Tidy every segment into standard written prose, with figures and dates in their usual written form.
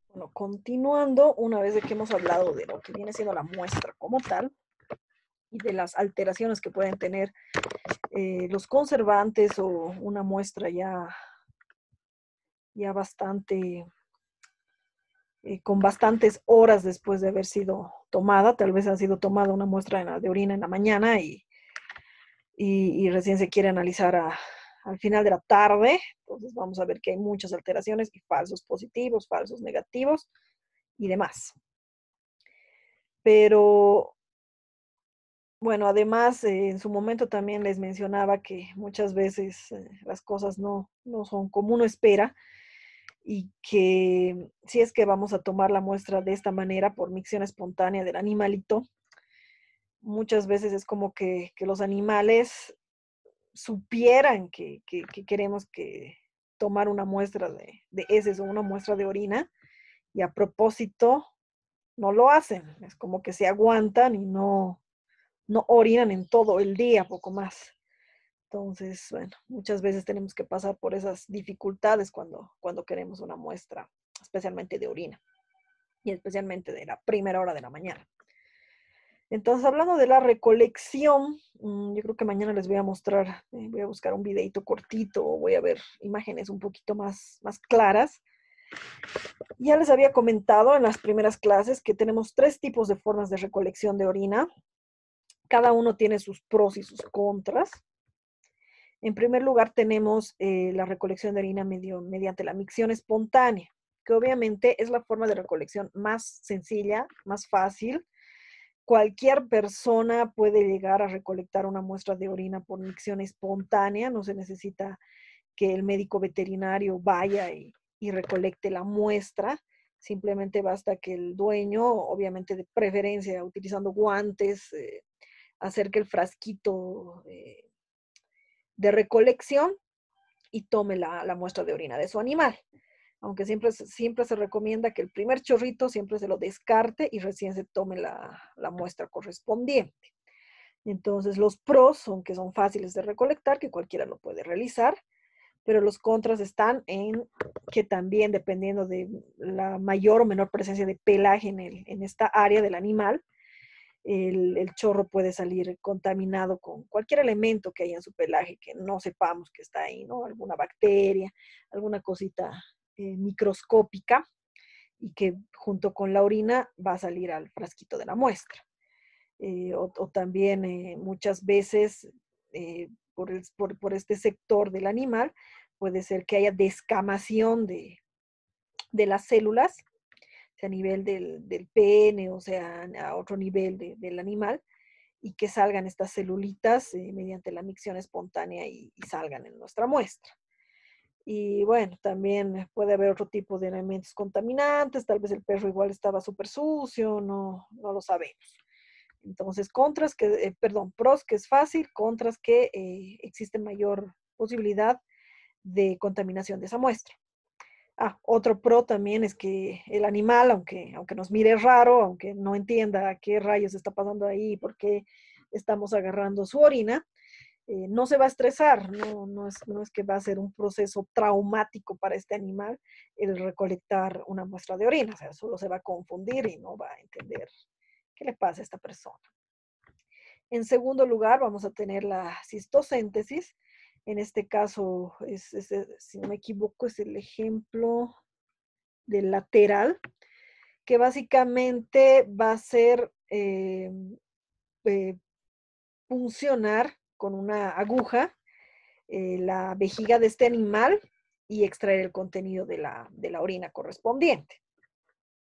Bueno, continuando, una vez de que hemos hablado de lo que viene siendo la muestra como tal y de las alteraciones que pueden tener los conservantes o una muestra ya bastante, con bastantes horas después de haber sido tomada, tal vez ha sido tomada una muestra de orina en la mañana y recién se quiere analizar al final de la tarde, entonces vamos a ver que hay muchas alteraciones y falsos positivos, falsos negativos y demás. Pero bueno, además, en su momento también les mencionaba que muchas veces las cosas no son como uno espera y que si es que vamos a tomar la muestra de esta manera por micción espontánea del animalito, muchas veces es como que los animales supieran que queremos que tomar una muestra de heces o una muestra de orina y a propósito no lo hacen. Es como que se aguantan y no orinan en todo el día, poco más. Entonces, bueno, muchas veces tenemos que pasar por esas dificultades cuando queremos una muestra, especialmente de orina y especialmente de la primera hora de la mañana. Entonces, hablando de la recolección, yo creo que mañana les voy a mostrar, voy a buscar un videito cortito, o voy a ver imágenes un poquito más claras. Ya les había comentado en las primeras clases que tenemos tres tipos de formas de recolección de orina. Cada uno tiene sus pros y sus contras. En primer lugar, tenemos la recolección de orina mediante la micción espontánea, que obviamente es la forma de recolección más sencilla, más fácil. Cualquier persona puede llegar a recolectar una muestra de orina por micción espontánea, no se necesita que el médico veterinario vaya y recolecte la muestra, simplemente basta que el dueño, obviamente de preferencia utilizando guantes, acerque el frasquito de recolección y tome la muestra de orina de su animal. Aunque siempre se recomienda que el primer chorrito siempre se lo descarte y recién se tome la muestra correspondiente. Entonces, los pros son que son fáciles de recolectar, que cualquiera lo puede realizar, pero los contras están en que también, dependiendo de la mayor o menor presencia de pelaje en esta área del animal, el chorro puede salir contaminado con cualquier elemento que haya en su pelaje que no sepamos que está ahí, ¿no? Alguna bacteria, alguna cosita microscópica y que junto con la orina va a salir al frasquito de la muestra. O también muchas veces por este sector del animal puede ser que haya descamación de las células a nivel del pene, o sea, a otro nivel del animal, y que salgan estas celulitas mediante la micción espontánea y salgan en nuestra muestra. Y bueno, también puede haber otro tipo de elementos contaminantes, tal vez el perro igual estaba súper sucio, no lo sabemos. Entonces, pros que es fácil, contras que existe mayor posibilidad de contaminación de esa muestra. Otro pro también es que el animal, aunque nos mire raro, aunque no entienda qué rayos está pasando ahí, por qué estamos agarrando su orina, no se va a estresar, no es que va a ser un proceso traumático para este animal el recolectar una muestra de orina, o sea, solo se va a confundir y no va a entender qué le pasa a esta persona. En segundo lugar, vamos a tener la cistocéntesis. En este caso, si no me equivoco, es el ejemplo del lateral, que básicamente va a ser eh, puncionar con una aguja la vejiga de este animal y extraer el contenido de la orina correspondiente.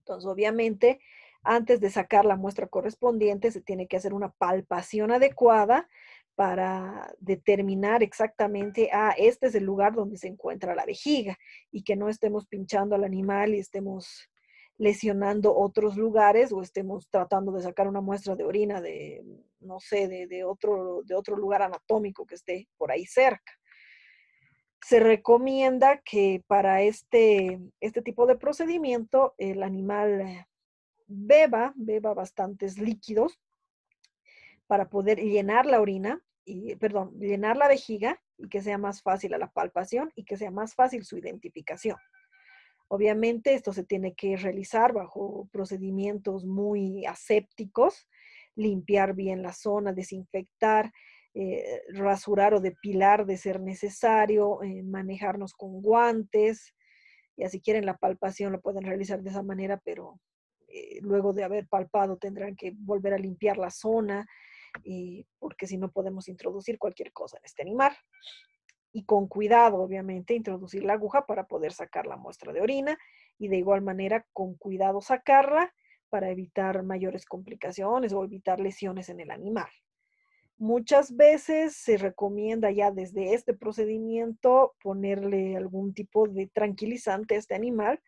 Entonces, obviamente, antes de sacar la muestra correspondiente, se tiene que hacer una palpación adecuada para determinar exactamente, este es el lugar donde se encuentra la vejiga y que no estemos pinchando al animal y estemos lesionando otros lugares o estemos tratando de sacar una muestra de orina de, no sé, de otro lugar anatómico que esté por ahí cerca. Se recomienda que para este tipo de procedimiento el animal beba bastantes líquidos para poder llenar la orina, llenar la vejiga y que sea más fácil a la palpación y que sea más fácil su identificación. Obviamente esto se tiene que realizar bajo procedimientos muy asépticos, limpiar bien la zona, desinfectar, rasurar o depilar de ser necesario, manejarnos con guantes. Ya si quieren la palpación lo pueden realizar de esa manera, pero luego de haber palpado tendrán que volver a limpiar la zona, porque si no podemos introducir cualquier cosa en este animal. Y con cuidado, obviamente, introducir la aguja para poder sacar la muestra de orina y de igual manera con cuidado sacarla para evitar mayores complicaciones o evitar lesiones en el animal. Muchas veces se recomienda ya desde este procedimiento ponerle algún tipo de tranquilizante a este animal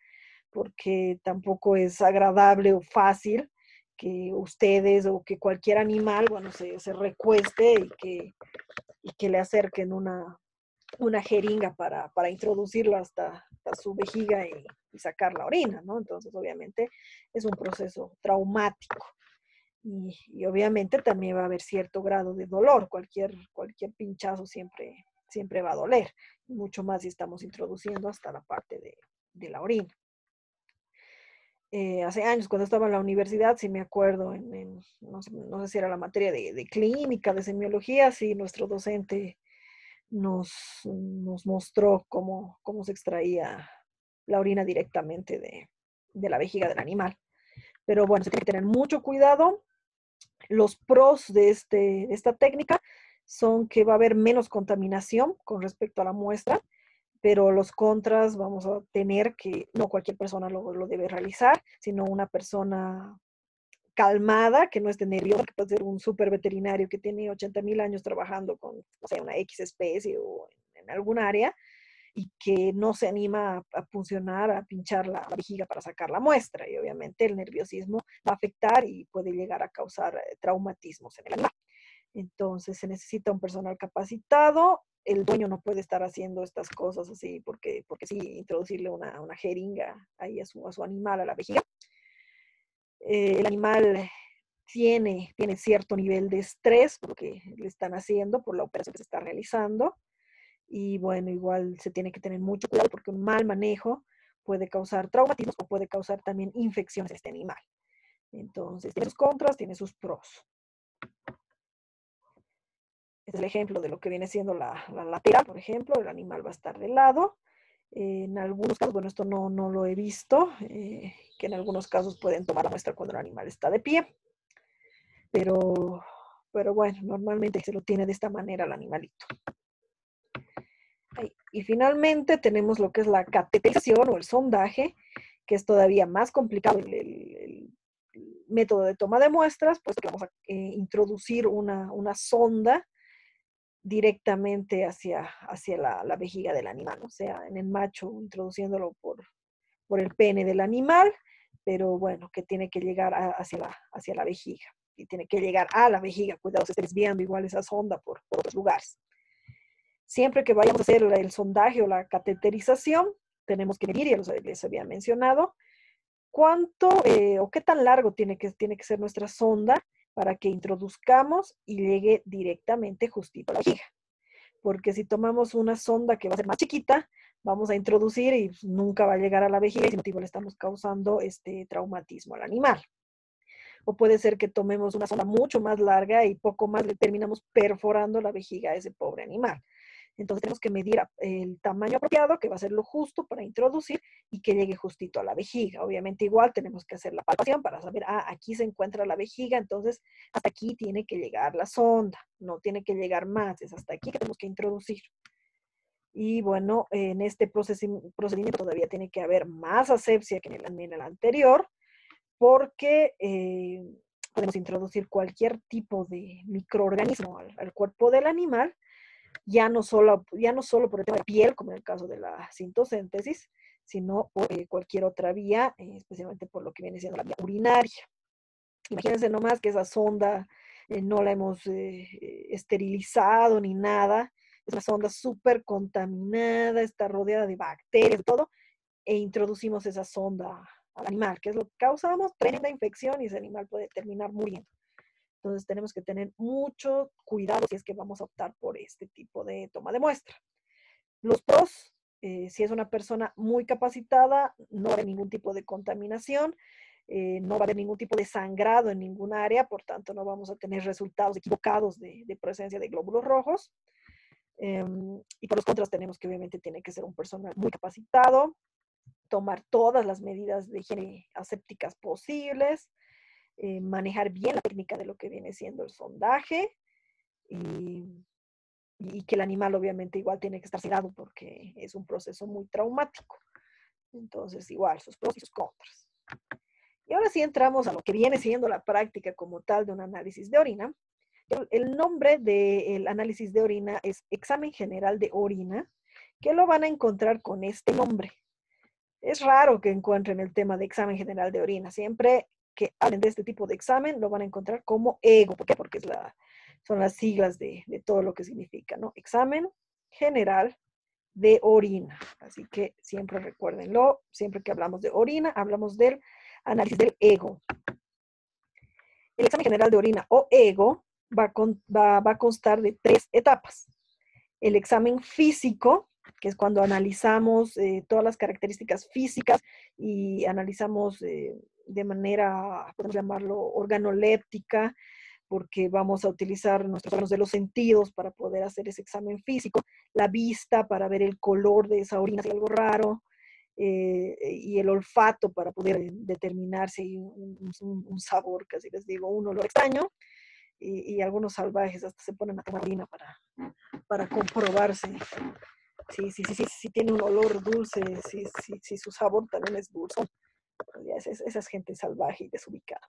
porque tampoco es agradable o fácil que ustedes o que cualquier animal, bueno, se recueste y que le acerquen una jeringa para introducirlo hasta su vejiga y sacar la orina, ¿no? Entonces, obviamente, es un proceso traumático. Y obviamente también va a haber cierto grado de dolor. Cualquier pinchazo siempre va a doler. Mucho más si estamos introduciendo hasta la parte de la orina. Hace años, cuando estaba en la universidad, sí me acuerdo, no sé si era la materia de clínica, de semiología, sí, nuestro docente nos mostró cómo se extraía la orina directamente de la vejiga del animal. Pero bueno, se tiene que tener mucho cuidado. Los pros de esta técnica son que va a haber menos contaminación con respecto a la muestra, pero los contras vamos a tener que no cualquier persona lo debe realizar, sino una persona calmada, que no esté nerviosa, que puede ser un súper veterinario que tiene 80,000 años trabajando con, o sea, una X especie o en algún área y que no se anima a funcionar, a pinchar la vejiga para sacar la muestra. Y obviamente el nerviosismo va a afectar y puede llegar a causar traumatismos en el animal. Entonces se necesita un personal capacitado. El dueño no puede estar haciendo estas cosas así porque sí, introducirle una jeringa ahí a su animal, a la vejiga. El animal tiene cierto nivel de estrés por lo que le están haciendo, por la operación que se está realizando. Y bueno, igual se tiene que tener mucho cuidado porque un mal manejo puede causar traumatismos o puede causar también infecciones a este animal. Entonces, tiene sus contras, tiene sus pros. Este es el ejemplo de lo que viene siendo la lateral, por ejemplo. El animal va a estar de lado. En algunos casos, bueno, esto no lo he visto, que en algunos casos pueden tomar la muestra cuando el animal está de pie. Pero, pero bueno, normalmente se lo tiene de esta manera el animalito. Y finalmente tenemos lo que es la cateterización o el sondaje, que es todavía más complicado el método de toma de muestras, pues que vamos a introducir una sonda directamente hacia la vejiga del animal, o sea, en el macho introduciéndolo por el pene del animal, pero bueno, que tiene que llegar hacia la vejiga y tiene que llegar a la vejiga, cuidado, se esté desviando igual esa sonda por otros lugares. Siempre que vayamos a hacer el sondaje o la cateterización, tenemos que medir, ya les había mencionado, cuánto o qué tan largo tiene que ser nuestra sonda para que introduzcamos y llegue directamente justito a la vejiga. Porque si tomamos una sonda que va a ser más chiquita, vamos a introducir y nunca va a llegar a la vejiga y sin motivo le estamos causando este traumatismo al animal. O puede ser que tomemos una sonda mucho más larga y poco más le terminamos perforando la vejiga a ese pobre animal. Entonces tenemos que medir el tamaño apropiado, que va a ser lo justo para introducir y que llegue justito a la vejiga. Obviamente igual tenemos que hacer la palpación para saber, aquí se encuentra la vejiga, entonces hasta aquí tiene que llegar la sonda, no tiene que llegar más, es hasta aquí que tenemos que introducir. Y bueno, en este procedimiento todavía tiene que haber más asepsia que en el anterior, porque podemos introducir cualquier tipo de microorganismo al cuerpo del animal, ya no solo por el tema de piel, como en el caso de la sintocéntesis, sino por cualquier otra vía, especialmente por lo que viene siendo la vía urinaria. Imagínense nomás que esa sonda no la hemos esterilizado ni nada, es una sonda súper contaminada, está rodeada de bacterias y todo, e introducimos esa sonda al animal, que es lo que causamos, tremenda infección y ese animal puede terminar muriendo. Entonces tenemos que tener mucho cuidado si es que vamos a optar por este tipo de toma de muestra. Los pros Si es una persona muy capacitada, no va a haber ningún tipo de contaminación, no va a haber ningún tipo de sangrado en ningún área, por tanto no vamos a tener resultados equivocados de presencia de glóbulos rojos. Y por los contras tenemos que obviamente tiene que ser un personal muy capacitado, tomar todas las medidas de higiene asépticas posibles, manejar bien la técnica de lo que viene siendo el sondaje y que el animal obviamente igual tiene que estar sedado porque es un proceso muy traumático. Entonces igual sus pros y sus contras. Y ahora sí entramos a lo que viene siendo la práctica como tal de un análisis de orina. El nombre del análisis de orina es examen general de orina, que lo van a encontrar con este nombre. Es raro que encuentren el tema de examen general de orina. Siempre que hablen de este tipo de examen, lo van a encontrar como EGO. ¿Por qué? Porque son las siglas de todo lo que significa, ¿no? Examen general de orina. Así que siempre recuérdenlo, siempre que hablamos de orina, hablamos del análisis del EGO. El examen general de orina o EGO va a constar de 3 etapas. El examen físico, que es cuando analizamos todas las características físicas y analizamos de manera, podemos llamarlo, organoléptica, porque vamos a utilizar nuestros órganos de los sentidos para poder hacer ese examen físico, la vista para ver el color de esa orina, si hay algo raro, y el olfato para poder determinar si hay un sabor, casi les digo, un olor extraño, y algunos salvajes hasta se ponen a tomar orina para comprobarse si tiene un olor dulce, si su sabor también es dulce. Esa es gente salvaje y desubicada.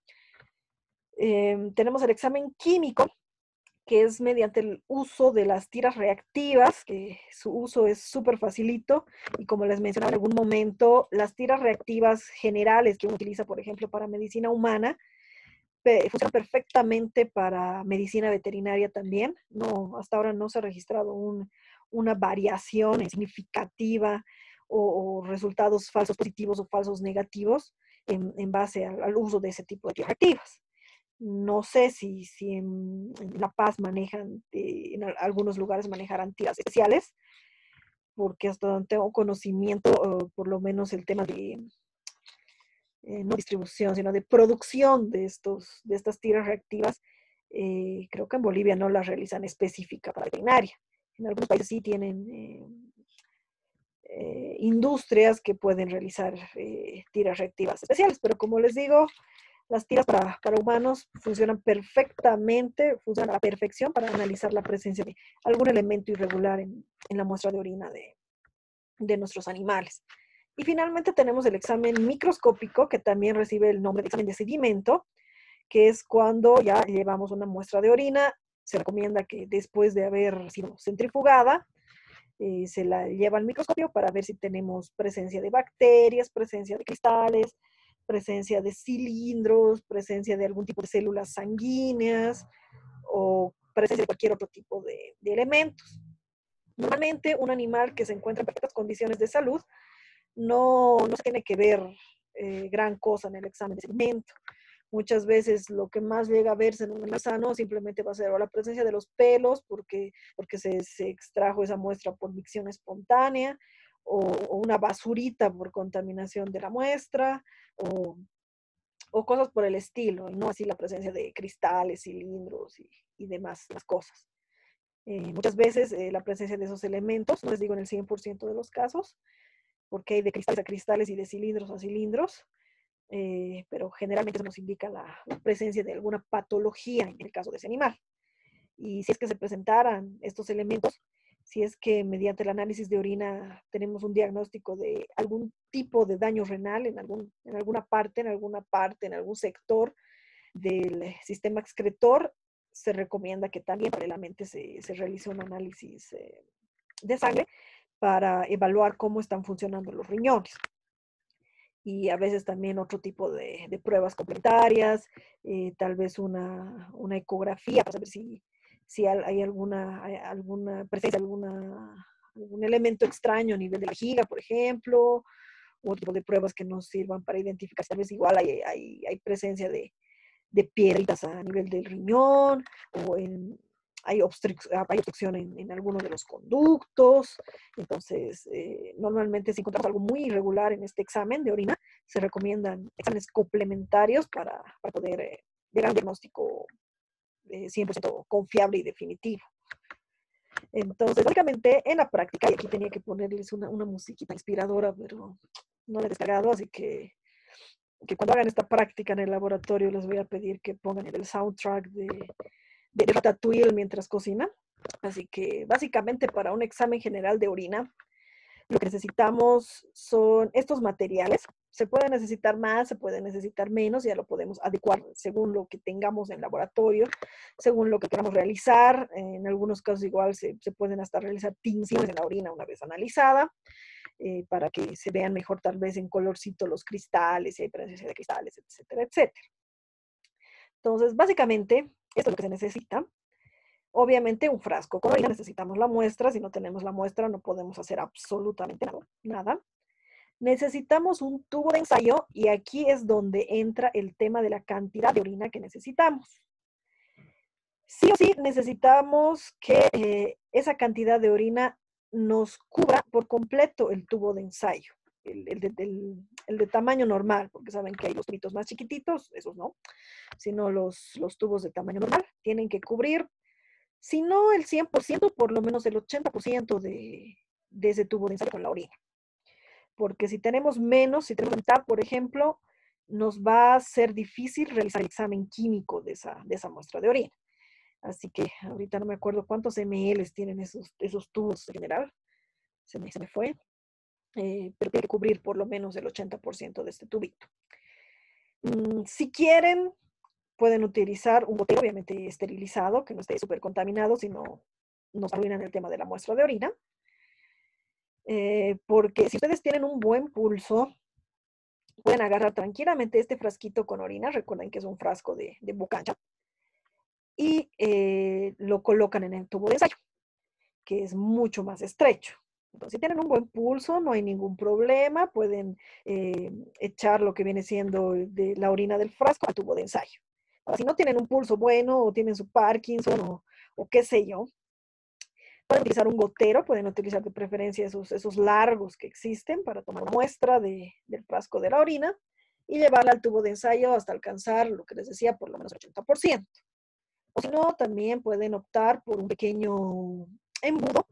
Tenemos el examen químico, que es mediante el uso de las tiras reactivas, que su uso es súper facilito, y como les mencionaba en algún momento, las tiras reactivas generales que uno utiliza, por ejemplo, para medicina humana, funcionan perfectamente para medicina veterinaria también. No, hasta ahora no se ha registrado una variación significativa o resultados falsos positivos o falsos negativos en base al uso de ese tipo de tiras reactivas. No sé si en La Paz manejan, en algunos lugares manejarán tiras especiales, porque hasta donde tengo conocimiento, por lo menos el tema de no distribución, sino de producción de estas tiras reactivas, creo que en Bolivia no las realizan específica para veterinaria. En algunos países sí tienen industrias que pueden realizar tiras reactivas especiales, pero como les digo, las tiras para humanos funcionan perfectamente, funcionan a la perfección para analizar la presencia de algún elemento irregular en la muestra de orina de nuestros animales. Y finalmente tenemos el examen microscópico, que también recibe el nombre de examen de sedimento, que es cuando ya llevamos una muestra de orina. Se recomienda que después de haber sido centrifugada, se la lleva al microscopio para ver si tenemos presencia de bacterias, presencia de cristales, presencia de cilindros, presencia de algún tipo de células sanguíneas o presencia de cualquier otro tipo de elementos. Normalmente un animal que se encuentra en perfectas condiciones de salud no se tiene que ver gran cosa en el examen de sedimento. Muchas veces lo que más llega a verse en un animal sano simplemente va a ser o la presencia de los pelos, porque se extrajo esa muestra por micción espontánea, o una basurita por contaminación de la muestra, o cosas por el estilo, y no así la presencia de cristales, cilindros y demás las cosas. Muchas veces la presencia de esos elementos, no les digo en el 100% de los casos, porque hay de cristales a cristales y de cilindros a cilindros, pero generalmente eso nos indica la presencia de alguna patología en el caso de ese animal. Y si es que se presentaran estos elementos, si es que mediante el análisis de orina tenemos un diagnóstico de algún tipo de daño renal en alguna algún sector del sistema excretor, se recomienda que también paralelamente se realice un análisis de sangre para evaluar cómo están funcionando los riñones. Y a veces también otro tipo de pruebas complementarias, tal vez una ecografía para saber si hay alguna presencia, algún elemento extraño a nivel de la vejiga, por ejemplo, u otro tipo de pruebas que nos sirvan para identificar si tal vez igual hay presencia de piedritas a nivel del riñón o hay obstrucción en alguno de los conductos. Entonces, normalmente si encontramos algo muy irregular en este examen de orina, se recomiendan exámenes complementarios para poder llegar a un diagnóstico 100% confiable y definitivo. Entonces, básicamente en la práctica, y aquí tenía que ponerles una musiquita inspiradora, pero no la he descargado, así que cuando hagan esta práctica en el laboratorio les voy a pedir que pongan el soundtrack de Ratatouille mientras cocina. Así que básicamente para un examen general de orina, lo que necesitamos son estos materiales. Se puede necesitar más, se puede necesitar menos, ya lo podemos adecuar según lo que tengamos en laboratorio, según lo que queramos realizar. En algunos casos igual se pueden hasta realizar tinciones en la orina una vez analizada, para que se vean mejor tal vez en colorcito los cristales, si hay presencia de cristales, etcétera, etcétera. Entonces, básicamente, esto es lo que se necesita. Obviamente, un frasco con orina, necesitamos la muestra. Si no tenemos la muestra, no podemos hacer absolutamente nada. Necesitamos un tubo de ensayo y aquí es donde entra el tema de la cantidad de orina que necesitamos. Sí o sí necesitamos que esa cantidad de orina nos cubra por completo el tubo de ensayo, el de tamaño normal, porque saben que hay los tubitos más chiquititos, esos no, sino los tubos de tamaño normal tienen que cubrir, si no el 100%, por lo menos el 80% de ese tubo de ensayo con la orina. Porque si tenemos menos, si tenemos mitad, por ejemplo, nos va a ser difícil realizar el examen químico de esa muestra de orina. Así que ahorita no me acuerdo cuántos ml tienen esos tubos en general. Se me fue. Pero tiene que cubrir por lo menos el 80% de este tubito. Si quieren, pueden utilizar un gotero, obviamente esterilizado, que no esté súper contaminado, si no nos arruinan el tema de la muestra de orina. Porque si ustedes tienen un buen pulso, pueden agarrar tranquilamente este frasquito con orina. Recuerden que es un frasco de boca ancha. Y lo colocan en el tubo de ensayo, que es mucho más estrecho. Entonces, si tienen un buen pulso, no hay ningún problema, pueden echar lo que viene siendo de la orina del frasco al tubo de ensayo. Ahora, si no tienen un pulso bueno o tienen su Parkinson o qué sé yo, pueden utilizar un gotero, pueden utilizar de preferencia esos largos que existen para tomar una muestra del frasco de la orina y llevarla al tubo de ensayo hasta alcanzar lo que les decía, por lo menos el 80%. O si no, también pueden optar por un pequeño embudo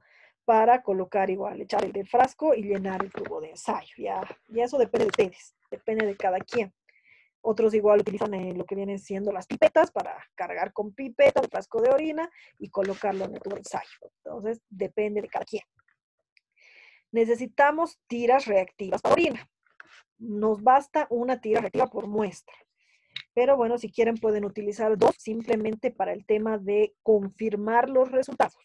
para colocar igual, echar el del frasco y llenar el tubo de ensayo. Ya eso depende de ustedes, depende de cada quien. Otros igual utilizan lo que vienen siendo las pipetas para cargar con pipeta un frasco de orina y colocarlo en el tubo de ensayo. Entonces, depende de cada quien. Necesitamos tiras reactivas para orina. Nos basta una tira reactiva por muestra. Pero bueno, si quieren pueden utilizar dos simplemente para el tema de confirmar los resultados.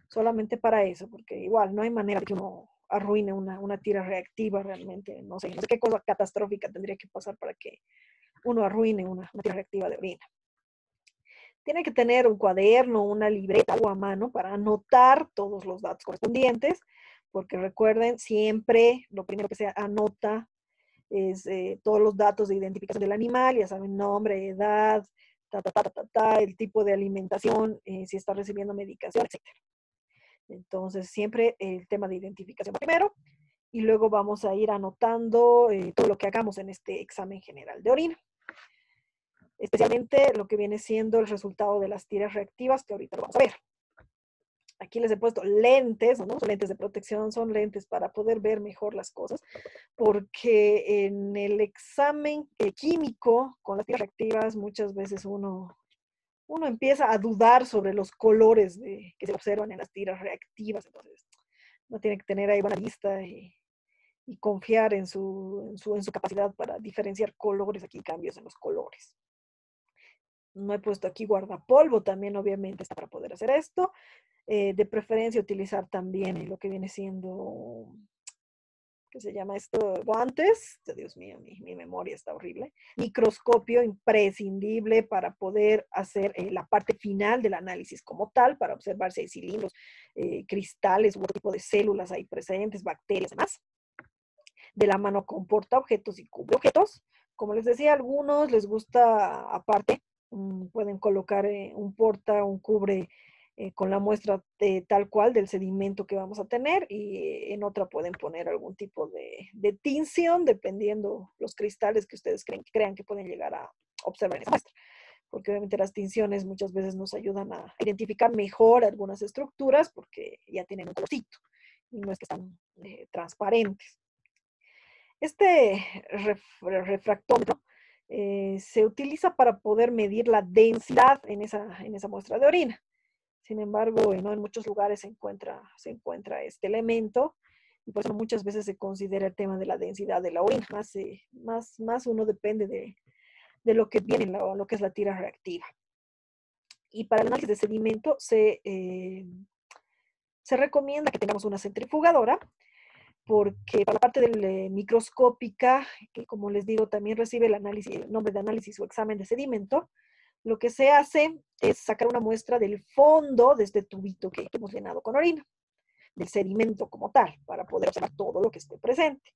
Solamente para eso, porque igual no hay manera de que uno arruine una tira reactiva realmente. No sé qué cosa catastrófica tendría que pasar para que uno arruine una tira reactiva de orina. Tiene que tener un cuaderno, una libreta, algo a mano para anotar todos los datos correspondientes, porque recuerden, siempre lo primero que se anota es todos los datos de identificación del animal, ya saben, nombre, edad, el tipo de alimentación, si está recibiendo medicación, etcétera. Entonces, siempre el tema de identificación primero, y luego vamos a ir anotando todo lo que hagamos en este examen general de orina. Especialmente lo que viene siendo el resultado de las tiras reactivas, que ahorita lo vamos a ver. Aquí les he puesto lentes, ¿no? Son lentes de protección, son lentes para poder ver mejor las cosas, porque en el examen químico con las tiras reactivas muchas veces uno empieza a dudar sobre los colores que se observan en las tiras reactivas. Entonces, uno tiene que tener ahí buena vista y confiar en su capacidad para diferenciar colores, aquí cambios en los colores. No he puesto aquí guardapolvo, también obviamente está para poder hacer esto. De preferencia utilizar también lo que viene siendo, ¿qué se llama esto? Guantes. Dios mío, mi memoria está horrible. Microscopio imprescindible para poder hacer la parte final del análisis como tal, para observar si hay cilindros, cristales u otro tipo de células ahí presentes, bacterias y demás. De la mano con portaobjetos y cubreobjetos. Como les decía, a algunos les gusta aparte, pueden colocar un porta, un cubre con la muestra tal cual del sedimento que vamos a tener, y en otra pueden poner algún tipo de tinción, dependiendo los cristales que ustedes crean que pueden llegar a observar en esa muestra. Porque obviamente las tinciones muchas veces nos ayudan a identificar mejor algunas estructuras porque ya tienen un colorcito y no es que están transparentes. Este refractómetro se utiliza para poder medir la densidad en esa muestra de orina. Sin embargo, ¿no? En muchos lugares se encuentra este elemento, y por eso muchas veces se considera el tema de la densidad de la orina. Más uno depende de lo que viene, lo que es la tira reactiva. Y para el análisis de sedimento se recomienda que tengamos una centrifugadora, porque para la parte microscópica, que como les digo también recibe el nombre de análisis o examen de sedimento, lo que se hace es sacar una muestra del fondo de este tubito que hemos llenado con orina, del sedimento como tal, para poder observar todo lo que esté presente.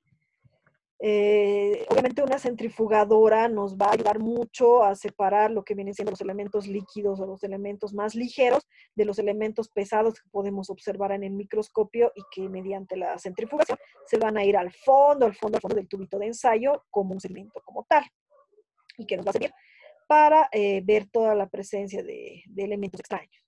Obviamente una centrifugadora nos va a ayudar mucho a separar lo que vienen siendo los elementos líquidos o los elementos más ligeros de los elementos pesados que podemos observar en el microscopio, y que mediante la centrifugación se van a ir al fondo del tubito de ensayo como un sedimento como tal, y que nos va a servir para ver toda la presencia de elementos extraños.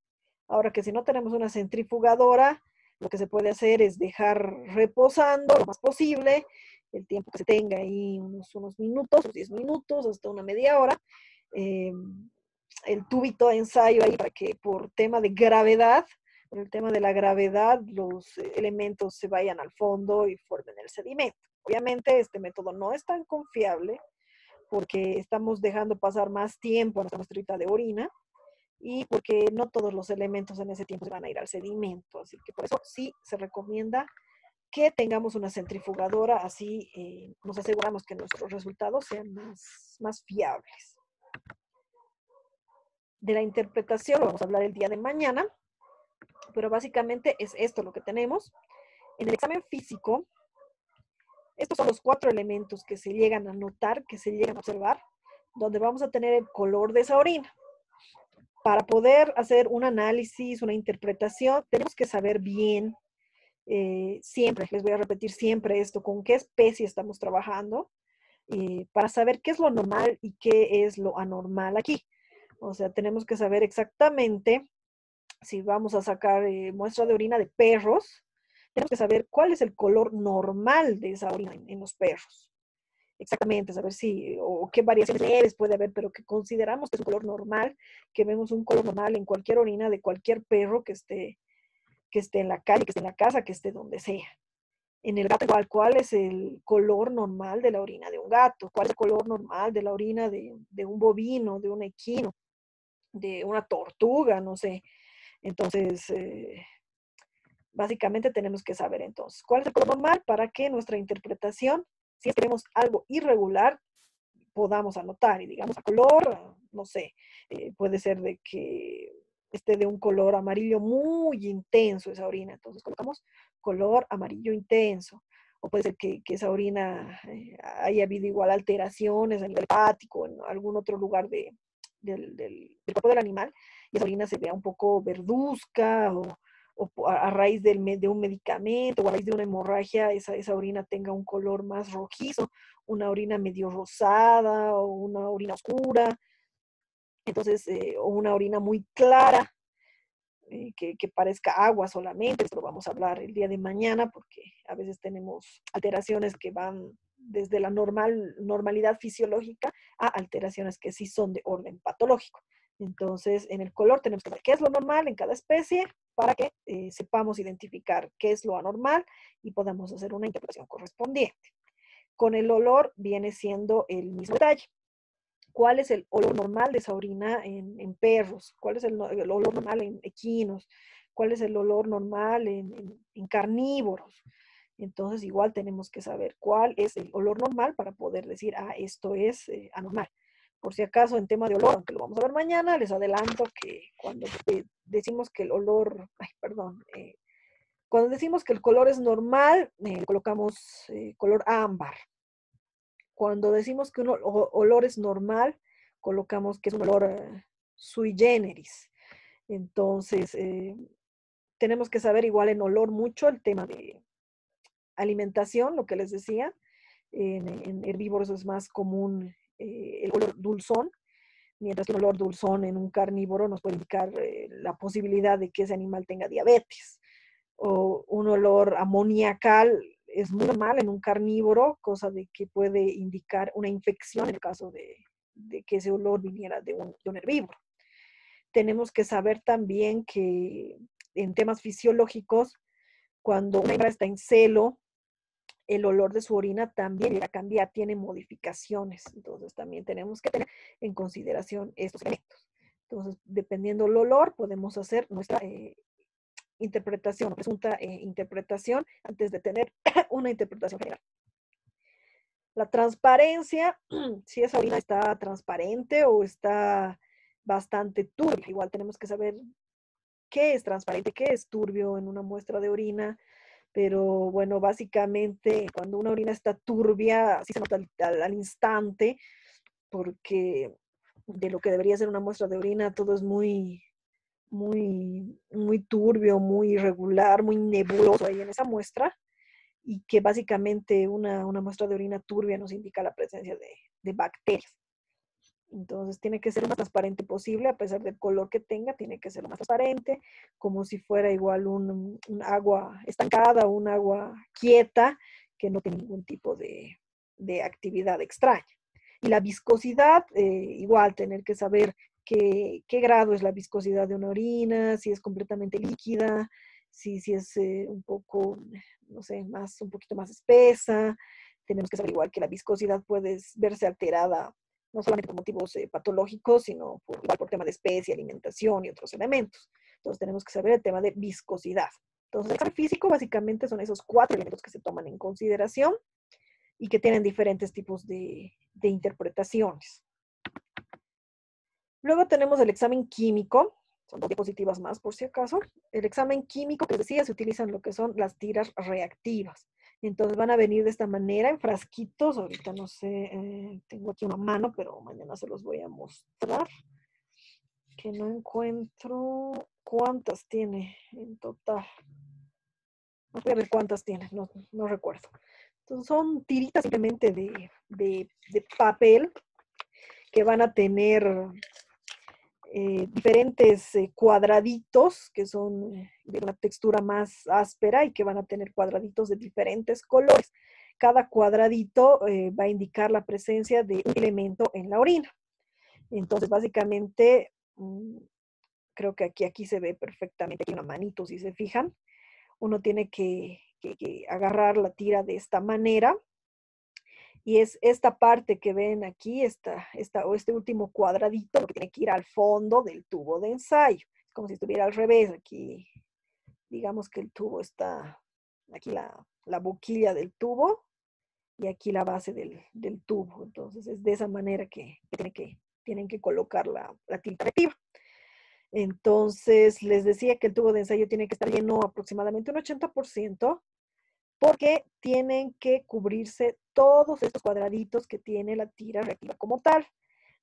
Ahora que si no tenemos una centrifugadora, lo que se puede hacer es dejar reposando lo más posible, el tiempo que se tenga ahí, unos minutos, unos 10 minutos, hasta una media hora, eh, el tubito de ensayo ahí, para que por el tema de la gravedad, los elementos se vayan al fondo y formen el sedimento. Obviamente este método no es tan confiable porque estamos dejando pasar más tiempo a nuestra muestrita de orina, y porque no todos los elementos en ese tiempo se van a ir al sedimento. Así que por eso sí se recomienda que tengamos una centrifugadora, así nos aseguramos que nuestros resultados sean más fiables. De la interpretación lo vamos a hablar el día de mañana, pero básicamente es esto lo que tenemos. En el examen físico, estos son los 4 elementos que se llegan a notar, que se llegan a observar, donde vamos a tener el color de esa orina. Para poder hacer un análisis, una interpretación, tenemos que saber bien, siempre, les voy a repetir siempre esto, con qué especie estamos trabajando, para saber qué es lo normal y qué es lo anormal aquí. O sea, tenemos que saber exactamente, si vamos a sacar muestra de orina de perros, tenemos que saber cuál es el color normal de esa orina en los perros. Exactamente, saber si o qué variaciones leves puede haber, pero que consideramos que es un color normal, que vemos un color normal en cualquier orina de cualquier perro que esté en la calle, que esté en la casa, que esté donde sea. En el gato igual, ¿cuál es el color normal de la orina de un gato? ¿Cuál es el color normal de la orina de un bovino, de un equino, de una tortuga? No sé. Entonces, básicamente tenemos que saber entonces cuál es el color normal para que nuestra interpretación, si es que vemos algo irregular, podamos anotar y digamos a color, no sé, puede ser de que esté de un color amarillo muy intenso esa orina, entonces colocamos color amarillo intenso. O puede ser que esa orina haya habido igual alteraciones en el hepático, en algún otro lugar del cuerpo del animal, y esa orina se vea un poco verduzca, o a raíz de un medicamento o a raíz de una hemorragia, esa orina tenga un color más rojizo, una orina medio rosada o una orina oscura, entonces, o una orina muy clara, que parezca agua solamente. Esto lo vamos a hablar el día de mañana, porque a veces tenemos alteraciones que van desde la normalidad fisiológica a alteraciones que sí son de orden patológico. Entonces, en el color tenemos que ver qué es lo normal en cada especie, para que sepamos identificar qué es lo anormal y podamos hacer una interpretación correspondiente. Con el olor viene siendo el mismo detalle. ¿Cuál es el olor normal de esa orina en perros? ¿Cuál es el olor normal en equinos? ¿Cuál es el olor normal en carnívoros? Entonces, igual tenemos que saber cuál es el olor normal para poder decir, esto es anormal. Por si acaso, en tema de olor, aunque lo vamos a ver mañana, les adelanto que cuando decimos que el olor, perdón, cuando decimos que el color es normal, colocamos color ámbar. Cuando decimos que un olor es normal, colocamos que es un olor sui generis. Entonces, tenemos que saber igual en olor mucho el tema de alimentación, lo que les decía. En herbívoros es más común el olor dulzón, mientras que un olor dulzón en un carnívoro nos puede indicar la posibilidad de que ese animal tenga diabetes. O un olor amoníacal es muy normal en un carnívoro, cosa de que puede indicar una infección en el caso de que ese olor viniera de un herbívoro. Tenemos que saber también que en temas fisiológicos, cuando una hembra está en celo, el olor de su orina también llega a cambiar, tiene modificaciones. Entonces también tenemos que tener en consideración estos elementos. Entonces, dependiendo del olor, podemos hacer nuestra interpretación, presunta interpretación, antes de tener una interpretación general. La transparencia, si esa orina está transparente o está bastante turbia, igual tenemos que saber qué es transparente, qué es turbio en una muestra de orina. Pero bueno, básicamente cuando una orina está turbia, así se nota al instante, porque de lo que debería ser una muestra de orina, todo es muy turbio, muy irregular, muy nebuloso ahí en esa muestra, y que básicamente una muestra de orina turbia nos indica la presencia de bacterias. Entonces tiene que ser lo más transparente posible, a pesar del color que tenga, tiene que ser lo más transparente, como si fuera igual un agua estancada o un agua quieta, que no tiene ningún tipo de actividad extraña. Y la viscosidad, igual tener que saber qué grado es la viscosidad de una orina, si es completamente líquida, si es un poco, no sé, un poquito más espesa. Tenemos que saber igual que la viscosidad puede verse alterada no solamente por motivos patológicos, sino igual por tema de especie, alimentación y otros elementos. Entonces tenemos que saber el tema de viscosidad. Entonces el examen físico básicamente son esos 4 elementos que se toman en consideración y que tienen diferentes tipos de interpretaciones. Luego tenemos el examen químico, son 2 diapositivas más por si acaso. El examen químico, que decía, se utilizan lo que son las tiras reactivas. Entonces van a venir de esta manera en frasquitos. Ahorita no sé, tengo aquí una mano, pero mañana se los voy a mostrar. Que no encuentro cuántas tiene en total. No sé de cuántas tiene, no recuerdo. Entonces son tiritas simplemente de papel que van a tener diferentes cuadraditos que son de una textura más áspera y que van a tener cuadraditos de diferentes colores. Cada cuadradito va a indicar la presencia de un elemento en la orina. Entonces, básicamente, creo que aquí se ve perfectamente, aquí una manito, si se fijan. Uno tiene que agarrar la tira de esta manera. Y es esta parte que ven aquí, o este último cuadradito, lo que tiene que ir al fondo del tubo de ensayo. Es como si estuviera al revés. Aquí, digamos que el tubo está, aquí la boquilla del tubo y aquí la base del tubo. Entonces es de esa manera que tienen que colocar la tinta reactiva. Entonces les decía que el tubo de ensayo tiene que estar lleno aproximadamente un 80%, porque tienen que cubrirse todos estos cuadraditos que tiene la tira reactiva como tal.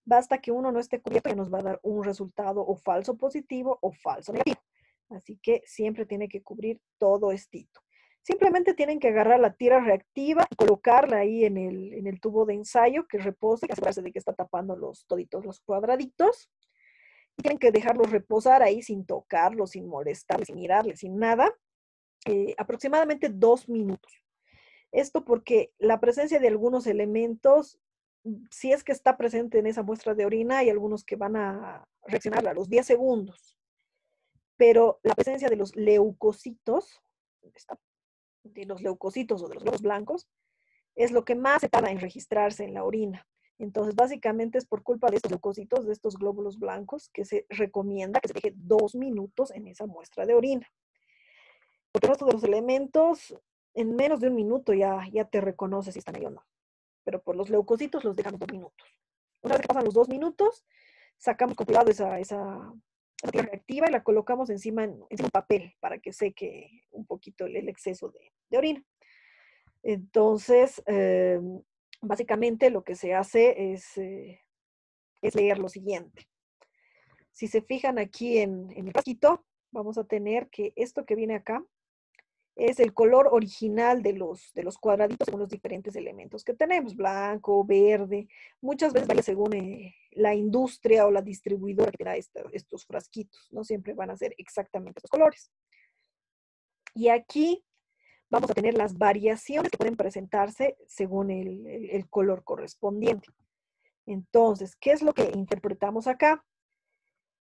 Basta que uno no esté cubierto y nos va a dar un resultado o falso positivo o falso negativo. Así que siempre tiene que cubrir todo estito. Simplemente tienen que agarrar la tira reactiva y colocarla ahí en el tubo de ensayo que repose, que asegurarse de que está tapando toditos los cuadraditos. Y tienen que dejarlos reposar ahí sin tocarlos, sin molestarles, sin mirarles, sin nada, aproximadamente 2 minutos. Esto porque la presencia de algunos elementos, si es que está presente en esa muestra de orina, hay algunos que van a reaccionar a los 10 segundos. Pero la presencia de los leucocitos, de los leucocitos o de los glóbulos blancos, es lo que más se tarda en registrarse en la orina. Entonces, básicamente es por culpa de estos leucocitos, de estos glóbulos blancos, que se recomienda que se deje 2 minutos en esa muestra de orina. Porque el resto de los elementos, en menos de un minuto ya te reconoce si están ahí o no. Pero por los leucocitos los dejamos 2 minutos. Una vez que pasan los 2 minutos, sacamos con cuidado esa tira reactiva y la colocamos encima de un papel para que seque un poquito el exceso de orina. Entonces, básicamente lo que se hace es leer lo siguiente. Si se fijan aquí en el frasquito, vamos a tener que esto que viene acá es el color original de los cuadraditos según los diferentes elementos que tenemos, blanco, verde, muchas veces varía según la industria o la distribuidora que da estos frasquitos, no siempre van a ser exactamente estos colores. Y aquí vamos a tener las variaciones que pueden presentarse según el color correspondiente. Entonces, ¿qué es lo que interpretamos acá?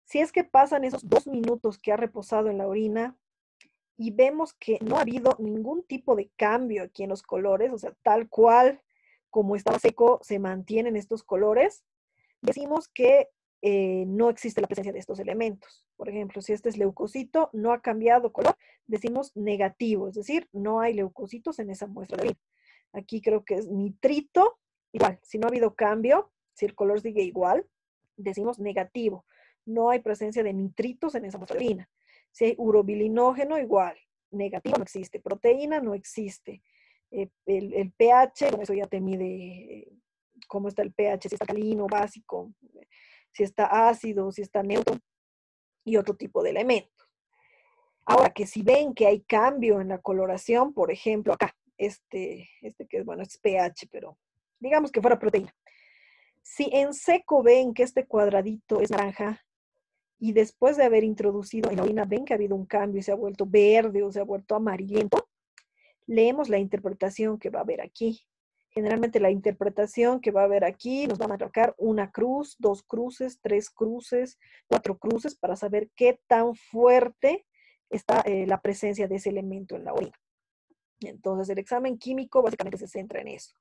Si es que pasan esos 2 minutos que ha reposado en la orina y vemos que no ha habido ningún tipo de cambio aquí en los colores, o sea, tal cual como estaba seco, se mantienen estos colores, decimos que no existe la presencia de estos elementos. Por ejemplo, si este es leucocito, no ha cambiado color, decimos negativo, es decir, no hay leucocitos en esa muestra de orina. Aquí creo que es nitrito, igual, si no ha habido cambio, si el color sigue igual, decimos negativo. No hay presencia de nitritos en esa muestra de orina. Si hay urobilinógeno, igual, negativo no existe. Proteína no existe. El pH, bueno, eso ya te mide cómo está el pH, si está alcalino, básico, si está ácido, si está neutro y otro tipo de elementos. Ahora, que si ven que hay cambio en la coloración, por ejemplo, acá, este que es, bueno, es pH, pero digamos que fuera proteína. Si en seco ven que este cuadradito es naranja y después de haber introducido en la orina ven que ha habido un cambio y se ha vuelto verde o se ha vuelto amarillento, leemos la interpretación que va a haber aquí. Generalmente la interpretación que va a haber aquí nos va a marcar una cruz, 2 cruces, 3 cruces, 4 cruces para saber qué tan fuerte está la presencia de ese elemento en la orina. Entonces el examen químico básicamente se centra en eso.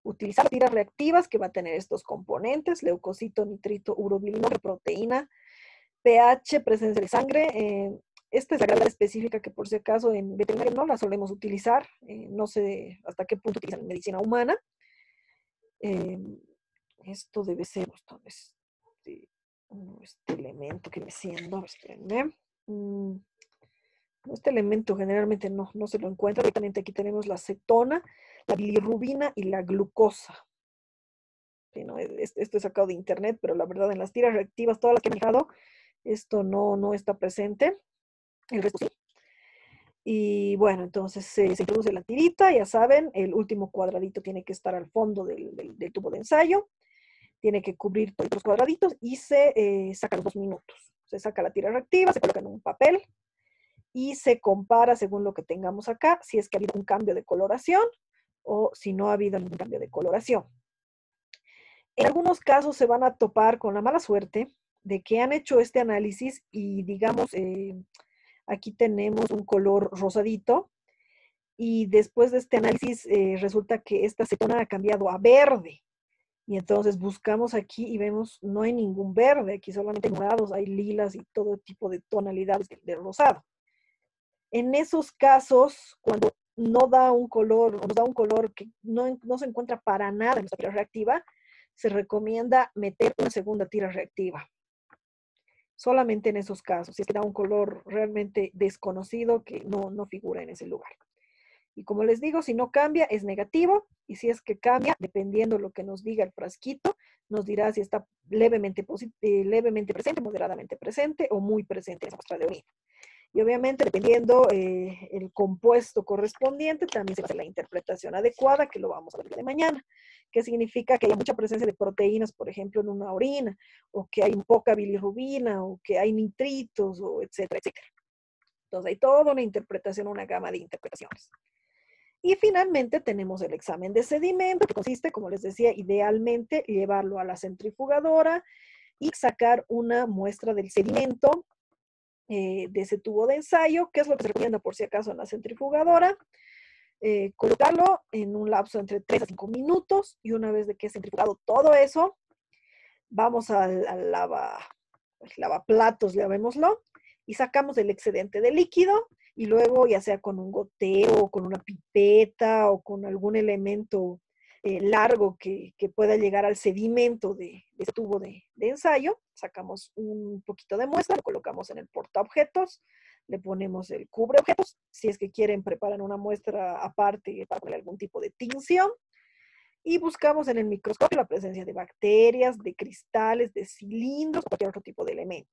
Utilizar tiras reactivas que va a tener estos componentes, leucocito, nitrito, urobilino, proteína, pH, presencia de sangre. Esta es la gravedad específica que por si acaso en veterinaria no la solemos utilizar. No sé hasta qué punto utilizan en medicina humana. Eh, esto debe ser este elemento que me siendo, espérenme. Este elemento generalmente no se lo encuentra. Directamente aquí tenemos la cetona, la bilirrubina y la glucosa. Sí, ¿no? Esto es sacado de internet, pero la verdad en las tiras reactivas, todas las que he fijado, esto no está presente. El resto sí. Y bueno, entonces se introduce la tirita, ya saben, el último cuadradito tiene que estar al fondo del tubo de ensayo, tiene que cubrir todos los cuadraditos y se saca los 2 minutos. Se saca la tira reactiva, se coloca en un papel y se compara según lo que tengamos acá, si es que ha habido un cambio de coloración o si no ha habido ningún cambio de coloración. En algunos casos se van a topar con la mala suerte de que han hecho este análisis y digamos, aquí tenemos un color rosadito y después de este análisis resulta que esta cetona ha cambiado a verde. Y entonces buscamos aquí y vemos no hay ningún verde, aquí solamente hay morados, hay lilas y todo tipo de tonalidades de rosado. En esos casos, cuando no da un color, o nos da un color que no se encuentra para nada en nuestra tira reactiva, se recomienda meter una segunda tira reactiva. Solamente en esos casos, si es que da un color realmente desconocido que no figura en ese lugar. Y como les digo, si no cambia es negativo y si es que cambia, dependiendo lo que nos diga el frasquito, nos dirá si está levemente presente, moderadamente presente o muy presente en esa muestra de orina. Y obviamente, dependiendo el compuesto correspondiente, también se va a hacer la interpretación adecuada, que lo vamos a ver el día de mañana. ¿Qué significa? Que hay mucha presencia de proteínas, por ejemplo, en una orina, o que hay poca bilirrubina, o que hay nitritos, o etcétera, etcétera. Entonces, hay toda una interpretación, una gama de interpretaciones. Y finalmente tenemos el examen de sedimento, que consiste, como les decía, idealmente llevarlo a la centrifugadora y sacar una muestra del sedimento de ese tubo de ensayo, que es lo que se recomienda por si acaso en la centrifugadora. Colocarlo en un lapso entre 3 a 5 minutos y una vez de que he centrifugado todo eso, vamos al lavaplatos, llamémoslo, y sacamos el excedente de líquido y luego ya sea con un gotero o con una pipeta o con algún elemento largo que pueda llegar al sedimento de ese tubo de ensayo, sacamos un poquito de muestra, lo colocamos en el portaobjetos, le ponemos el cubreobjetos, si es que quieren preparan una muestra aparte para poner algún tipo de tinción, y buscamos en el microscopio la presencia de bacterias, de cristales, de cilindros o cualquier otro tipo de elemento.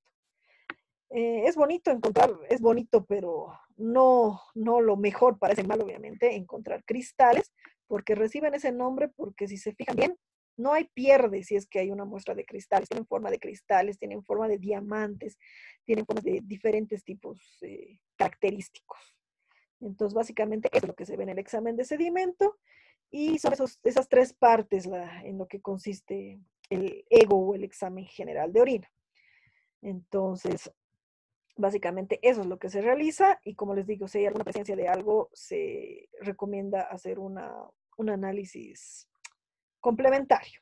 Es bonito encontrar, es bonito, pero no lo mejor para ese mal, obviamente, encontrar cristales, porque reciben ese nombre, porque si se fijan bien, no hay pierde si es que hay una muestra de cristales. Tienen forma de cristales, tienen forma de diamantes, tienen formas de diferentes tipos característicos. Entonces, básicamente, eso es lo que se ve en el examen de sedimento y son esas tres partes en lo que consiste el ego o el examen general de orina. Entonces, básicamente eso es lo que se realiza y como les digo, si hay alguna presencia de algo, se recomienda hacer un análisis complementario.